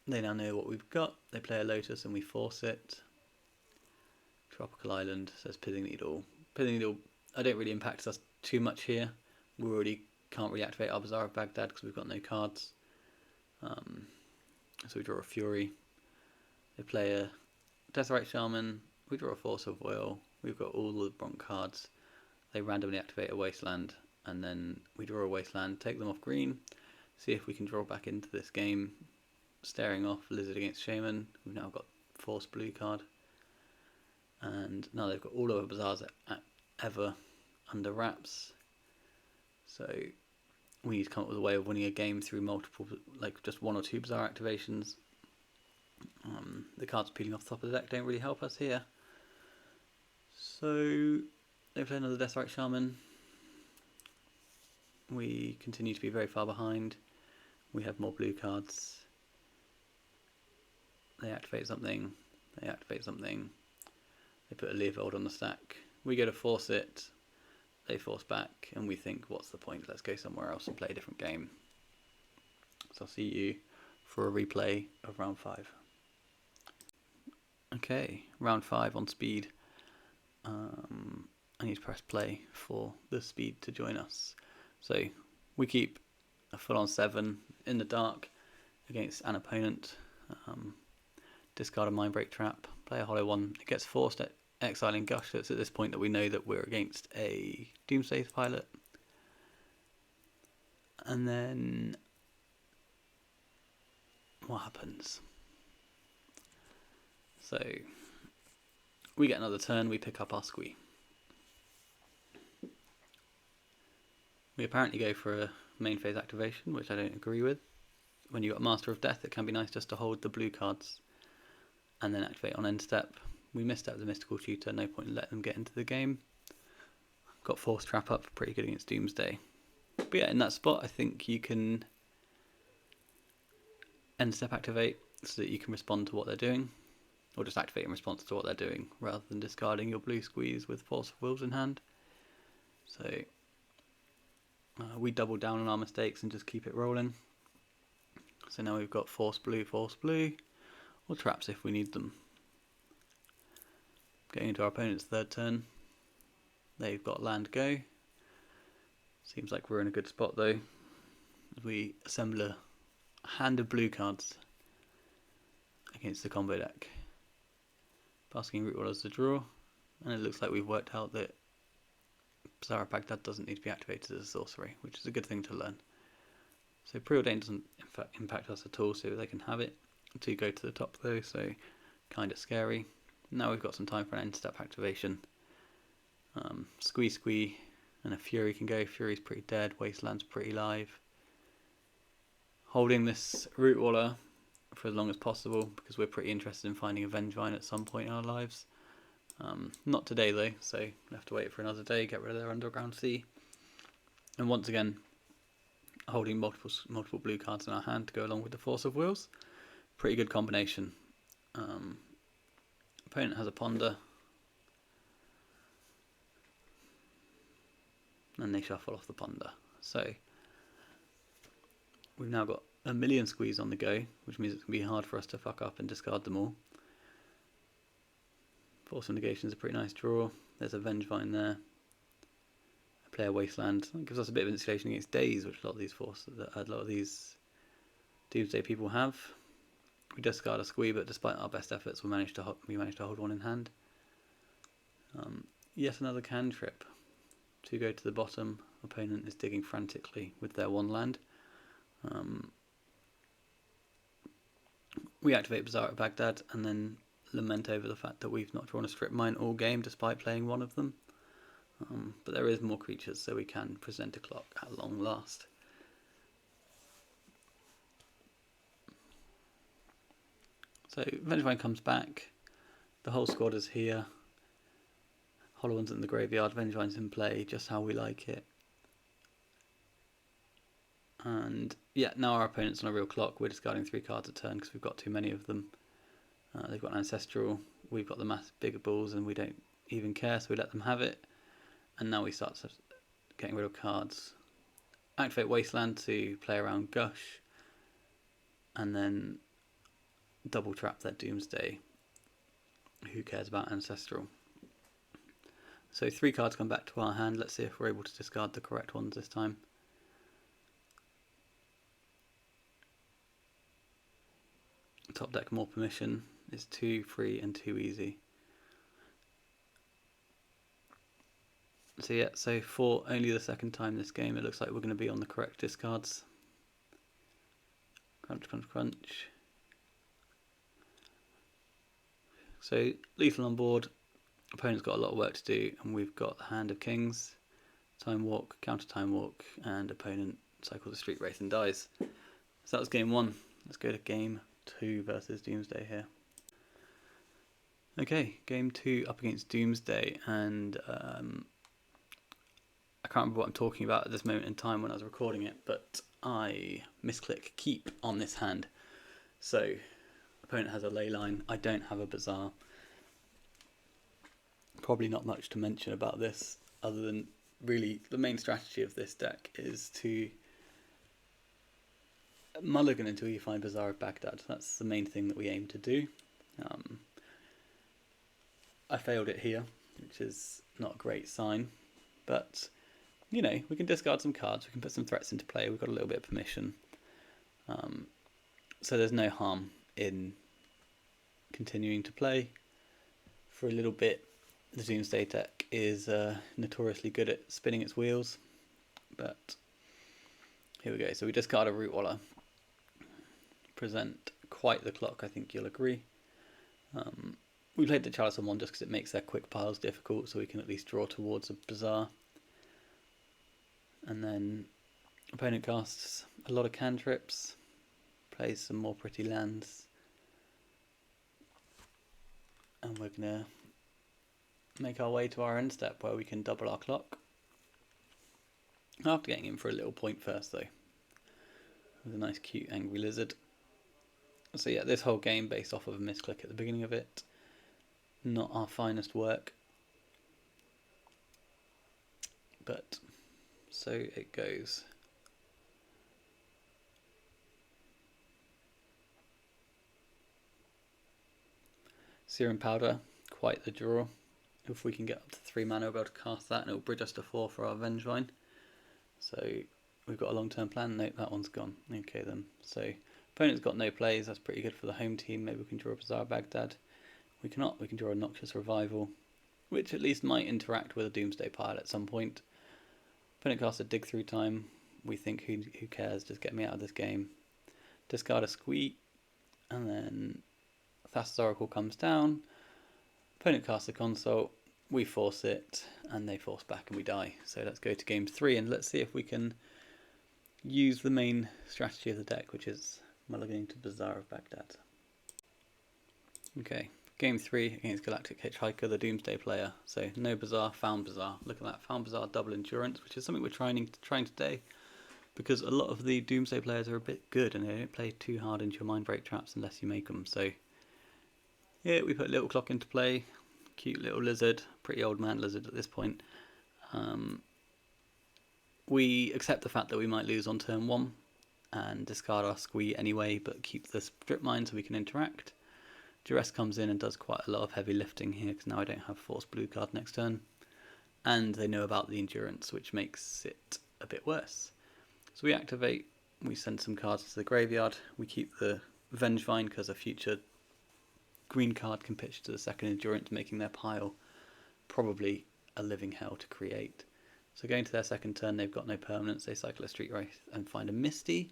They now know what we've got. They play a Lotus and we force it. Tropical Island says Pithing Needle. Pithing Needle, I don't really impact us too much here. We already can't really activate our Bazaar of Baghdad because we've got no cards. So we draw a Fury. They play a Deathrite Shaman. We draw a Force of Will. We've got all the Bronc cards. They randomly activate a Wasteland, and then we draw a Wasteland, take them off green, see if we can draw back into this game. Staring off Lizard against Shaman. We've now got Force blue card. And now they've got all of our Bazaars ever under wraps. So we need to come up with a way of winning a game through multiple, like just 1 or 2 Bazaar activations. The cards peeling off the top of the deck don't really help us here. So they play another Deathrite Shaman. We continue to be very far behind. We have more blue cards. They activate something. They activate something. They put a Leovold on the stack. We go to force it. They force back, and we think, what's the point? Let's go somewhere else and play a different game. So I'll see you for a replay of round 5. Okay, round 5 on speed. I need to press play for the speed to join us. So we keep a full-on 7 in the dark against an opponent. Discard a Mindbreak Trap, play a Hollow 1. It gets forced at exiling Gush, so it's at this point that we know that we're against a Doomsday pilot. And then what happens? So we get another turn, we pick up our Squee. We apparently go for a main phase activation, which I don't agree with. When you've got Master of Death, it can be nice just to hold the blue cards and then activate on end step. We misstep the Mystical Tutor, no point in letting them get into the game. Got Force Trap up, pretty good against Doomsday. But yeah, in that spot, I think you can end step activate so that you can respond to what they're doing, or just activate in response to what they're doing, rather than discarding your blue squeeze with Force of Wills in hand. So we double down on our mistakes and just keep it rolling. So now we've got force blue, or traps if we need them. Getting into our opponent's third turn. They've got land go. Seems like we're in a good spot though. We assemble a hand of blue cards against the combo deck. Basking Root Wall as the draw, and it looks like we've worked out that Bazaar of Baghdad doesn't need to be activated as a sorcery, which is a good thing to learn. So Preordain doesn't in fact impact us at all, so they can have it. 2 go to the top though, so kind of scary. Now we've got some time for an end step activation. Squee, and a Fury can go. Fury's pretty dead, Wasteland's pretty live. Holding this Root Waller for as long as possible, because we're pretty interested in finding a Vengevine at some point in our lives. Not today though, so we'll have to wait for another day, get rid of their Underground Sea. And once again, holding multiple blue cards in our hand to go along with the Force of Wills. Pretty good combination. Opponent has a Ponder, and they shuffle off the Ponder. So we've now got a million Squeeze on the go, which means it's going to be hard for us to fuck up and discard them all. Force of Negation is a pretty nice draw. There's a Vengevine there. I play a Wasteland. That gives us a bit of insulation against Daze, which a lot of these Doomsday people have. We discard a Squee, but despite our best efforts, we managed to hold one in hand. Yet another cantrip. 2 go to the bottom. Opponent is digging frantically with their 1 land. We activate Bazaar at Baghdad and then lament over the fact that we've not drawn a strip mine all game despite playing one of them. But there is more creatures, so we can present a clock at long last. So Vengevine comes back, the whole squad is here, Hollow One's in the graveyard, Vengevine's in play, just how we like it. And yeah, now our opponent's on a real clock. We're discarding 3 cards a turn because we've got too many of them. They've got an Ancestral, we've got the massive bigger balls, and we don't even care, so we let them have it. And now we start getting rid of cards. Activate Wasteland to play around Gush, and then double trap their Doomsday. Who cares about Ancestral? So 3 cards come back to our hand. Let's see if we're able to discard the correct ones this time. Top deck more permission is 2 free and 2 easy. So yeah, so for only the second time this game, it looks like we're going to be on the correct discards. Crunch, crunch, crunch. So lethal on board. Opponent's got a lot of work to do, and we've got the Hand of Kings, Time Walk, Counter Time Walk, and opponent cycles the Street Wraith and dies. So that was game 1. Let's go to game 2 versus Doomsday here. Okay, game 2 up against Doomsday, and I can't remember what I'm talking about at this moment in time when I was recording it, but I misclick keep on this hand. So opponent has a Leyline, I don't have a Bazaar. Probably not much to mention about this, other than really the main strategy of this deck is to mulligan until you find Bazaar of Baghdad. That's the main thing that we aim to do. I failed it here, which is not a great sign, but you know, we can discard some cards, we can put some threats into play, we've got a little bit of permission. So there's no harm in continuing to play for a little bit. The Doomsday deck is notoriously good at spinning its wheels, but here we go. So we discard a Root Waller. Present quite the clock, I think you'll agree. We played the Chalice on 1 just because it makes their quick piles difficult, so we can at least draw towards a Bazaar. And then opponent casts a lot of cantrips, plays some more pretty lands, and we're going to make our way to our end step where we can double our clock. After getting in for a little point first though, with a nice cute angry lizard. So yeah, this whole game based off of a misclick at the beginning of it. Not our finest work, but so it goes. Serum Powder, quite the draw. If we can get up to 3 mana, we'll be able to cast that and it'll bridge us to 4 for our Vengevine. So we've got a long-term plan. Nope, that one's gone. Okay then. So opponent's got no plays. That's pretty good for the home team. Maybe we can draw a Bizarre Baghdad. We cannot. We can draw a Noxious Revival, which at least might interact with a Doomsday pile at some point. Opponent casts a Dig Through time. We think, who cares? Just get me out of this game. Discard a Squee, and then Thassa's Oracle comes down. Opponent casts a Consult. We force it, and they force back, and we die. So let's go to game 3, and let's see if we can use the main strategy of the deck, which is mulliganing to Bizarre of Baghdad. Okay, game 3 against Galactic Hitchhiker, the Doomsday player. So no Bizarre, found Bizarre. Look at that, found Bizarre double endurance, which is something we're trying today, because a lot of the Doomsday players are a bit good, and they don't play too hard into your Mindbreak traps unless you make them. So yeah, we put Little Clock into play. Cute little lizard, pretty old man lizard at this point. We accept the fact that we might lose on turn 1 and discard our Squee anyway, but keep the Strip Mine so we can interact. Duress comes in and does quite a lot of heavy lifting here, because now I don't have Force Blue card next turn. And they know about the Endurance, which makes it a bit worse. So we activate, we send some cards to the graveyard, we keep the Vengevine because a future green card can pitch to the second Endurance, making their pile probably a living hell to create. So going to their second turn, they've got no permanents. They cycle a Street Wraith and find a Misty,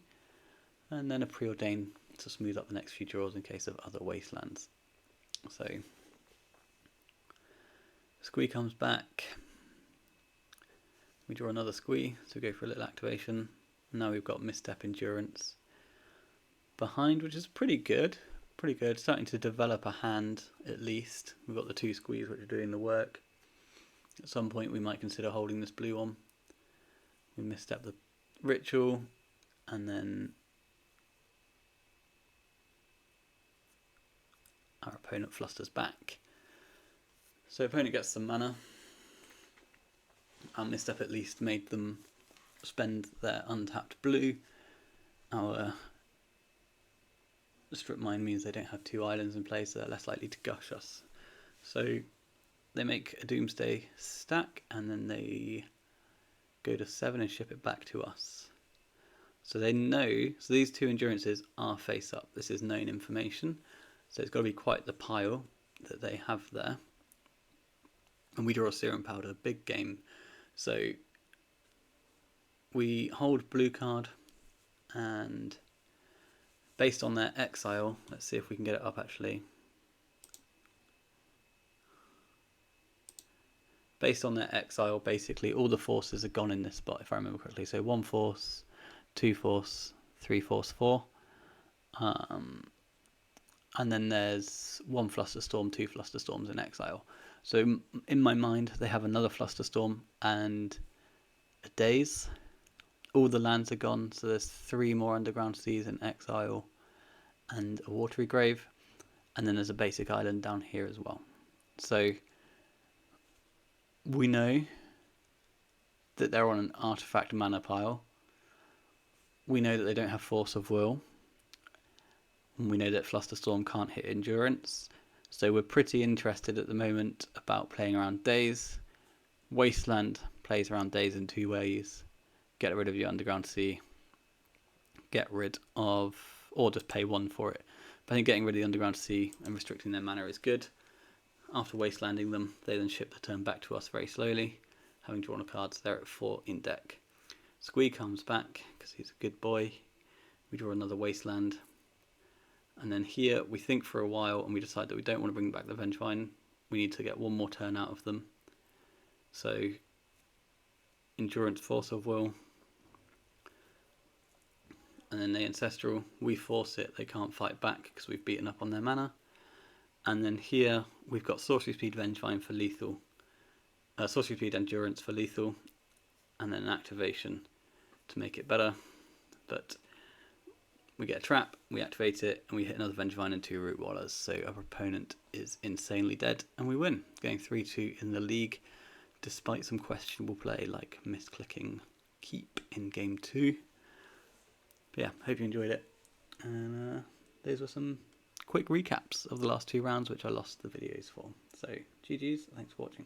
and then a Preordain to smooth up the next few draws in case of other wastelands. So Squee comes back. We draw another Squee, so we go for a little activation. Now we've got Misstep Endurance behind, which is pretty good. Pretty good, starting to develop a hand at least. We've got the 2 Squees which are doing the work. At some point we might consider holding this blue one. We misstep the Ritual, and then our opponent flusters back. So opponent gets some mana. Our misstep at least made them spend their untapped blue. Our Strip Mine means they don't have 2 islands in play, so they're less likely to gush us. So they make a Doomsday stack, and then they go to 7 and ship it back to us. So they know, so these 2 endurances are face up. This is known information, so it's got to be quite the pile that they have there. And we draw a Serum Powder, big game. So we hold blue card, and based on their exile, let's see if we can get it up actually. Based on their exile, basically all the forces are gone in this spot, if I remember correctly. So 1 force, 2 force, 3 force, 4. And then there's 1 Flusterstorm, 2 Flusterstorms in exile. So in my mind, they have another Flusterstorm and a Daze. All the lands are gone, so there's 3 more Underground Seas in exile and a Watery Grave, and then there's a basic island down here as well. So we know that they're on an artifact mana pile. We know that they don't have Force of Will, and we know that Flusterstorm can't hit Endurance. So we're pretty interested at the moment about playing around Daze. Wasteland plays around Daze in 2 ways. Get rid of your Underground Sea, get rid of, or just pay 1 for it. But I think getting rid of the Underground Sea and restricting their mana is good. After wastelanding them, they then ship the turn back to us very slowly, having drawn a card, so they're at 4 in deck. Squee comes back because he's a good boy. We draw another wasteland, and then here we think for a while and we decide that we don't want to bring back the Vengevine. We need to get 1 more turn out of them. So Endurance, Force of Will, and then they Ancestral. We force it, they can't fight back because we've beaten up on their mana. And then here we've got Sorcery Speed Vengevine for lethal, Sorcery Speed Endurance for lethal, and then an activation to make it better. But we get a trap, we activate it, and we hit another Vengevine and 2 Root Wallers. So our opponent is insanely dead, and we win, going 3-2 in the league, despite some questionable play like misclicking keep in game 2. But yeah, hope you enjoyed it. And those were some quick recaps of the last 2 rounds, which I lost the videos for. So GG's, thanks for watching.